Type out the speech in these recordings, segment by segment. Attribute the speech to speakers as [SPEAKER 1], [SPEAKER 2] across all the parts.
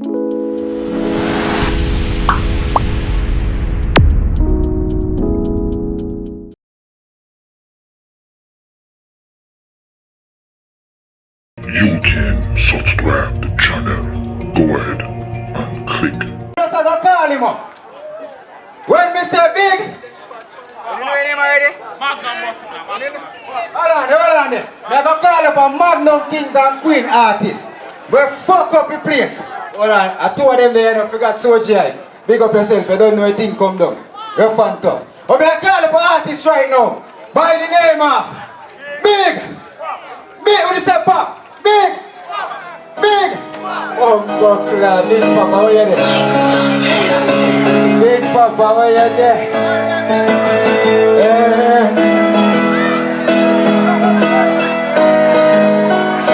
[SPEAKER 1] You can subscribe the channel. Go ahead and click.
[SPEAKER 2] Just I go call him up. When me say big, you know him already?
[SPEAKER 3] Magnum.
[SPEAKER 2] Hold on there. Me go call up a Magnum Kings and Queen artist. We fuck up the place. Hold on, I two of them there, you know, forgot Soji. Big up yourself, you don't know a thing come down. You're fun tough. But me I call up an artist right now. By the name of Big. Big, what you say, Pop? Big! Oh, God, Big Papa, where you there? Big Papa, where you there?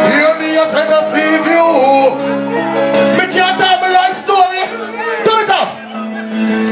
[SPEAKER 4] Hear me a friend of preview. Me can't tell my life story. Turn it up.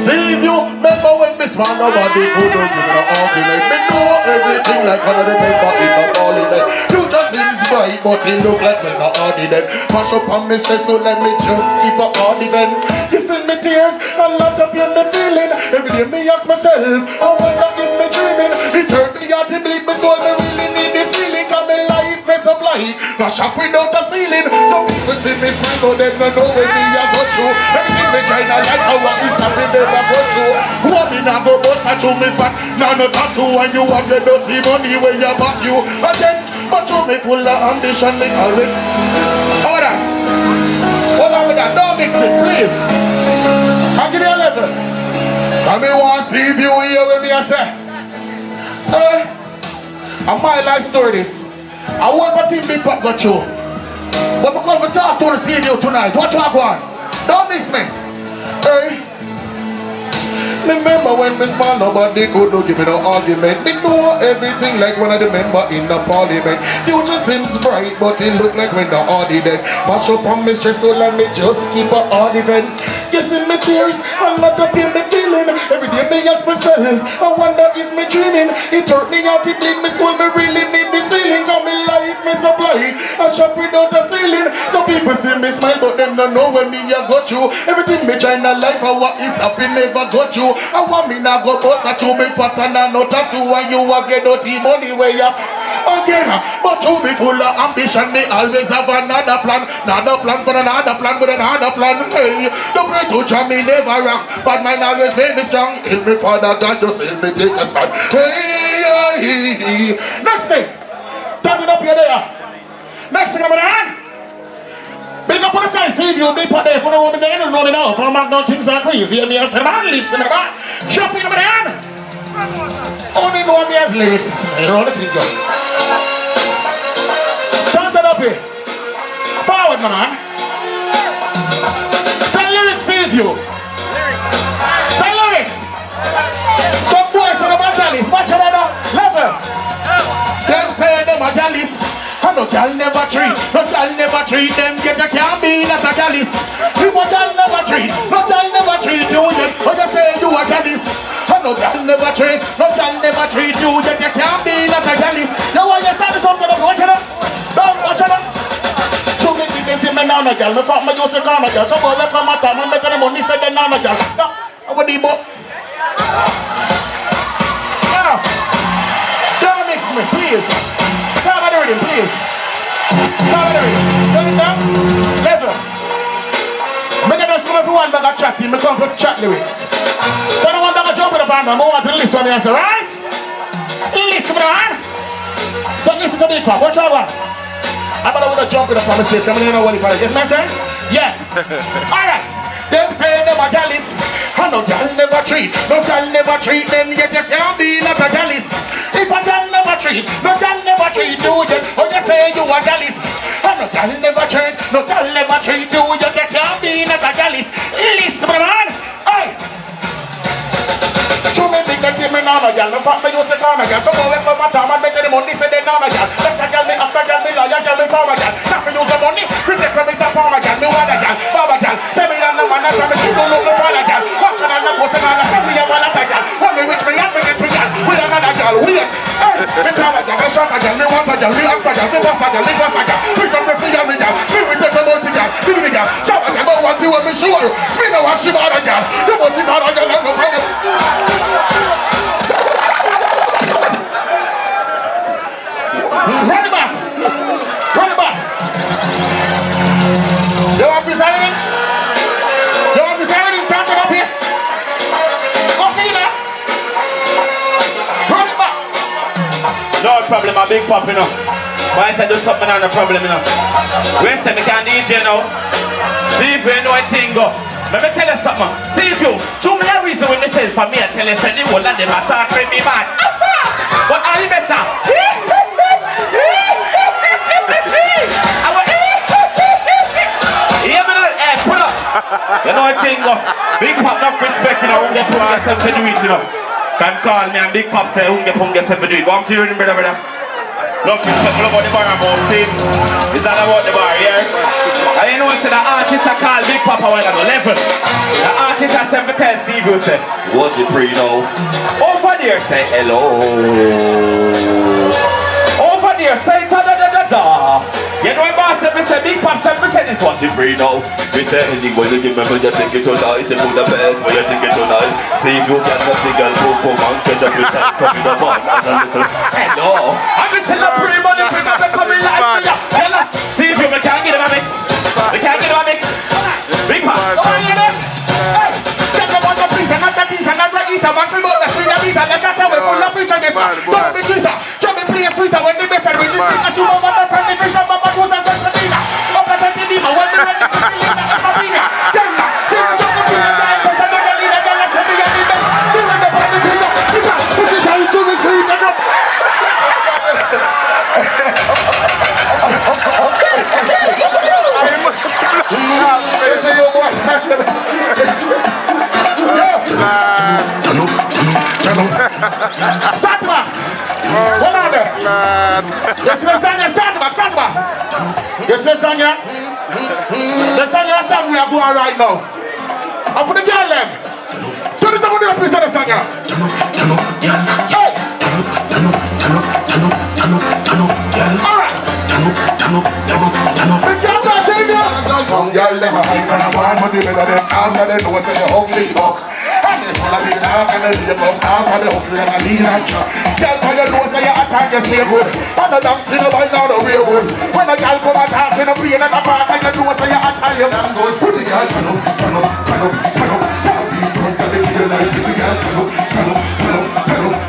[SPEAKER 4] See you, remember when Miss Man nobody could do an argument. Me know everything like one of the member in the parliament. You just seems bright, but it look like we're not ordinary. Mash up on me say so let me just keep a ordinary. You see me tears, I love to be in the feeling. Every day me ask myself, I wonder if me dreaming. It hurt me out to bleed me soul, me really need the ceiling. Cause my life mess up like a shop without a ceiling. Some people see me smile, but them don't know when me a go through. Everything me try not like how I is not never go through. What me not go bust a chew me fat. Now no tattoo when you have your dirty money when you back you. And then, but you me full of ambition, me always. Hold on. Hold on with that. Don't mix it, please. I'll give you a level. And me want to see if you hear with me I say. And my life story this. I want my team big pop got you. But because we talk to the you tonight, what you want? Don't mix me. Hey. Remember when me small nobody could do give me no argument. Me know everything like one of the member in the parliament. Future seems bright but it look like when the ordinary. Mash up on me stress so let me just keep a hard event. Kissing me tears, I'm not up in me feeling. Every day me ask myself, I wonder if me dreaming. It hurt me out, it bleed me soul, me really need the ceiling. Cause me life me supply, a shop without a ceiling. Some people see me smile but them don't know when me a go through. Everything me try in a life, I what is stopping never go through. I want me now go bust a chew me fat and I no tattoo and you a get dirty money way up again. But you be full of ambition, me always have another plan for another plan with another plan. Hey, the pray to jam me never wrong, but mine always make me strong. Help me Father God, just help me take a stand. Hey, next thing, turn it up here there. Next thing I'm gonna add. Big up on the side, see you, big part there for the woman there, don't know me now, from Magnum Kings and Queens, hear me and say, man, listen to that, jump in over there, only know me as lyrics, here all the things go. Turn that up here, forward my man, say lyrics feed you, say lyrics, some boys from the Majalis, watch another level, them say them Majalis. No girl never treat, them get you can't be not a gallus. If a girl never treat, you yet, or you say you a gallus. No girl never treat, you yet you can't be not a gallus. You want your son to come to the watch it up? Don't watch it up. Two me give them to me now, girl. Me fuck me use a car, girl. So go come at time and make the money say they now, girl. No, I would be both. Now, don't mix me, please. Come on, ready, please. Come on, ready. Turn it down. Level. Make it just come everyone back at chat team. Me come for chat lyrics. So I want to jump in the band, man. I want to listen to the answer, right? Listen, man. So listen to me, what you want? I'm going to jump in the band. Come on, you know what if I get my say? Yeah. All right. Them say them a gallus. I know y'all never treat. No y'all never treat them yet you can't be not a gallus. If a y'all never treat, no y'all never treat you yet. Oh you say you a gallus. I know y'all never treat, no y'all never treat you yet you can't be not a gallus. Listen man, hey. Show me big that me now y'all. No fuck me use the corner y'all. So go away from my time and make the money say they now y'all. Let the y'all me after y'all me lawyer y'all me farmer y'all. Not for use the money, protect from me the farmer y'all. Me water y'all, baba y'all. Say me down the man and me she don't look the father y'all. What can I know what's in the family of all of y'all. When me reach me up, me get me y'all. With another y'all, wait. Hey, me farmer y'all, me shopper y'all, me water y'all, me after y'all, me water y'all, me water y'all. We come to free y'all me y'all. Me with the money y'all, me with y'all. Shopper y'all, go what you for sure. Me know what she bought a girl. You must be bought a girl and no problem. Run it back. Run it back. You want to present it? You want to present it? Come up here. Okay, now. Run it back.
[SPEAKER 3] No problem, a big pop, you know. Why I said do something on the problem, you know. Wait a second, can DJ now. See if you know a thing go. Let me tell you something. See if you. Show me a reason when me say for me, I tell you, say the whole of them attack me, man. But are you better? Yeah, man, hey, pull up. You know a thing go. Big pop, not respect, you know, when they put yourself to do it, you know. Can call me and Big Pop say, who get yourself to do it. But I'm telling you, brother. Love respect about the bar about same. It's all about the bar, yeah? And you know, say the artist I call Big Papa when I go level. The artist I say, tell Steve, you say, what's it free now? Over there, say hello. Over there, say da-da-da-da-da. You know what boss said, say Big Pop said, this what's it free now? We say, when you give me money, you think it tonight. You put the bed, when you think it tonight. See if you get the single book, come on, catch up with that, come in the box, and a little hello. I'm just telling you, free money, free money, come in like that. See if you can't get him a mix. We can't get him a mix. Big Pop, come on, you know. Hey, check the one piece, and not the piece, and not the eater, but we both the free the meter, like that, we full of feature, this one. Don't be Twitter, just be play Twitter when they better, when you think that you know what the friend, the fish, and what the good and the Medina. Up at the Medina, when they ready to see you, the Medina. Tell me, see you just to see you, the answer, and the leader, the left, and the leader. You in the party, this is how you do it, free, and up. Stand back! What are they? Yes, Lasagna, stand back! Yes, Lasagna? Lasagna, stand we are going right now. And for the girl them, turn it up on the piece of Lasagna. Hey! Alright! The girl are saying that? Some girl them are hype and a man, but they better than calm, and they know what they're ugly dog. And they full of it up, and they live up, and they ugly and a lean and chop. Girl, when you know say you attack, you stay good. And the damn thing about now the way good. When a girl come attack, in a brain and a park, and you know say you attack, you damn good. Put the girl, turn up. That'll be good, that'll be good, like pretty girl, turn up.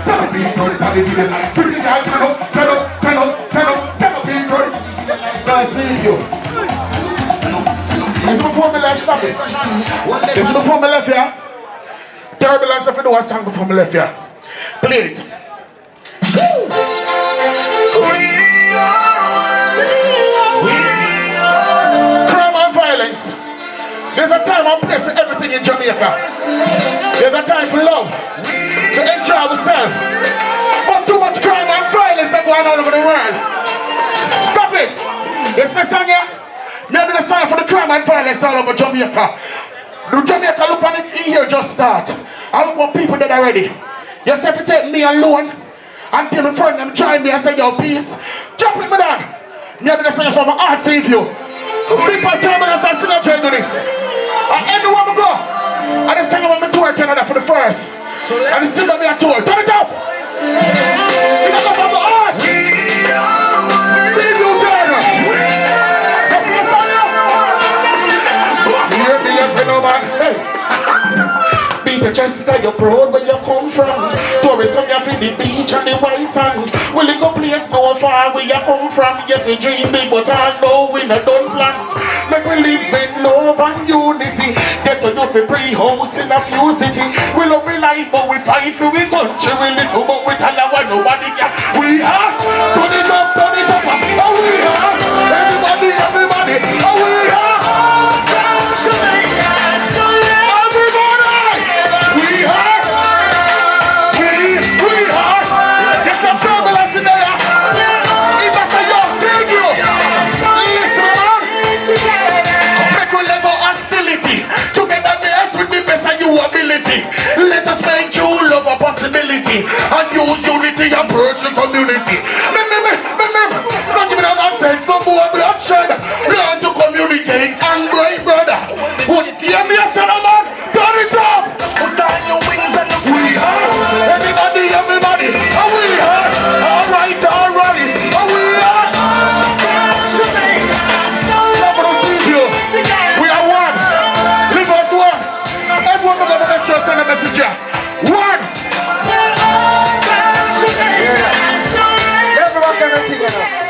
[SPEAKER 3] That'll be good, that'll be good, like pretty girl, turn up. That'll be good. Now I see you. This is before me left, stop it. This is before me left here. Turbulence if you do a song before me left here. Play it. Crime and violence. There's a time and place for everything in Jamaica. There's a time for love, to enjoy ourselves. But too much crime and violence are going on all over the world. Stop it. It's my song here. Maybe the sign for the crime and violence all over Jamaica. Do Jamaica look on it here just start. I look for people that are ready. You say if you take me alone until my friend them join me and say, yo, peace. Jump with me down. Maybe the sign for my heart save you. People tell me that I'm still not joining this. And anywhere we go, and this time I'm on my tour Canada for the first. And this is going to be a tour. Turn it up. It's up on the heart. Save you there. Beat the chest of your proud where you come from. Tourists come here for the beach and the white sand. Well, you go place so far where you come from. Yes, we dream big, but I know we not done plan. Make we live in love and unity. Get to know for pre-house in a few city. We love we life, but we fight for we country. We little, but we tell our nobody can. We are turn it up, oh we are. Everybody, oh we are. Let us make true love a possibility and use unity and purge the community. Don't give me that nonsense, no more bloodshed. Learn to communicate and great brother. Put it here
[SPEAKER 4] everybody. Are we here? Alright. Are we here? We are one. Live as one. Everyone going to make sure send a message here. One.
[SPEAKER 2] Everyone can repeat it.